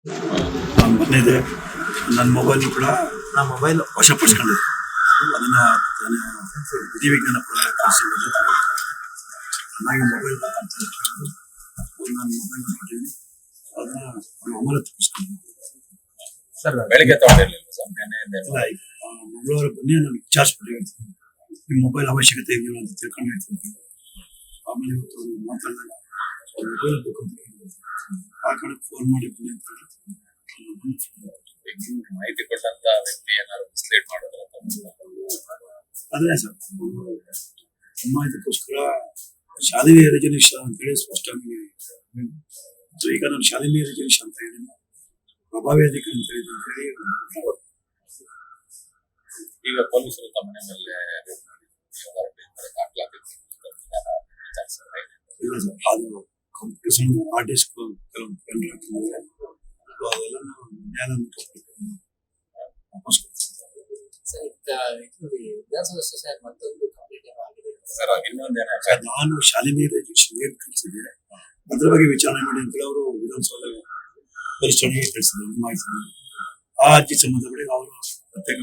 ಬಂದಿದೆ. ನನ್ನ ಮೊಬೈಲ್ ಕೂಡ ವಶಪಡಿಸ್ಕೊಂಡಿದೆ. ಅದನ್ನ ವಿಧಿವಿಜ್ಞಾನ ಚೆನ್ನಾಗಿ ಮೊಬೈಲ್ ನಾನು ಮೊಬೈಲ್ ಕೊಟ್ಟಿದ್ದೀನಿ. ಅದನ್ನ ಅಮಾನತುಪಡಿಸ್ಕೊಂಡಿದ್ದೀನಿ. ಸರ್ ಬೆಳಿಗ್ಗೆ ತಗೊಂಡಿರ್ಲಿಲ್ಲ ಸರ್ ಮಂಗಳವಾರ ಬನ್ನಿ ನಾನು ವಿಚಾರಿಸ್ಬಿಟ್ಟಿರ್ತೀನಿ. ನಿಮ್ಮ ಮೊಬೈಲ್ ಅವಶ್ಯಕತೆ ಇದೆಯಲ್ಲ ಅಂತ ತಿಳ್ಕೊಂಡಿರ್ತೀನಿ. ಆಮೇಲೆ ಇವತ್ತು ಮಾತಾಡಿದಾಗ ಮೊಬೈಲ್ ಬೇಕು ಅಂತ ಆ ಕಡೆ ಫೋನ್ ಮಾಡಿ ಬನ್ನಿ ಅಂತ ಮಾಹಿತಿ ಕೊಟ್ಟಂತ ವ್ಯಕ್ತಿ ಏನಾದ್ರು ಮಿಸ್ಲೀಡ್ ಮಾಡೋದ್ರ ಅದೇ ಸರ್ ನಮ್ಮ ಇದಕ್ಕೋಸ್ಕರ ಶಾಲೆಯ ರಿಜರ್ವೇಶನ್ ಅಂತ ಹೇಳಿ ಸ್ಪಷ್ಟವಾಗಿ ಈಗ ನಾನು ಶಾಲೆಯ ರಿಜರ್ವೇಶನ್ ಅಂತ ಹೇಳಿಲ್ಲ, ಪ್ರಭಾವಿ ಅಧಿಕಾರಿ ಅಂತ ಹೇಳಿದ ಅಂತ ಹೇಳಿ ಈಗ ಪೊಲೀಸರು ತಮ್ಮ ಮನೆ ಮೇಲೆ ಇಲ್ಲ ಸರ್. ಅದು ಕಾಂಪಿಟೇಷನ್ ಆರ್ಟಿಸ್ಟ್ ಅದೆಲ್ಲ ನಾವು ಜ್ಞಾನ ವಾಪಸ್ ನಾನು ಶಾಲೆಯ ರಿಜರ್ವೇಶನ್ ಏನ್ ಕಳಿಸಿದೆ ಅದ್ರ ಬಗ್ಗೆ ವಿಚಾರಣೆ ಮಾಡಿ ಅಂತ ಅವರು ವಿಧಾನಸೌಧ ಪರಿಷ್ಕರಣೆಗೆ ಕಳಿಸಿದ್ರು ಮಾಹಿತಿ. ಆ ಅರ್ಜಿ ಸಂಬಂಧಪಟ್ಟ ಅವರು ಪ್ರತ್ಯೇಕ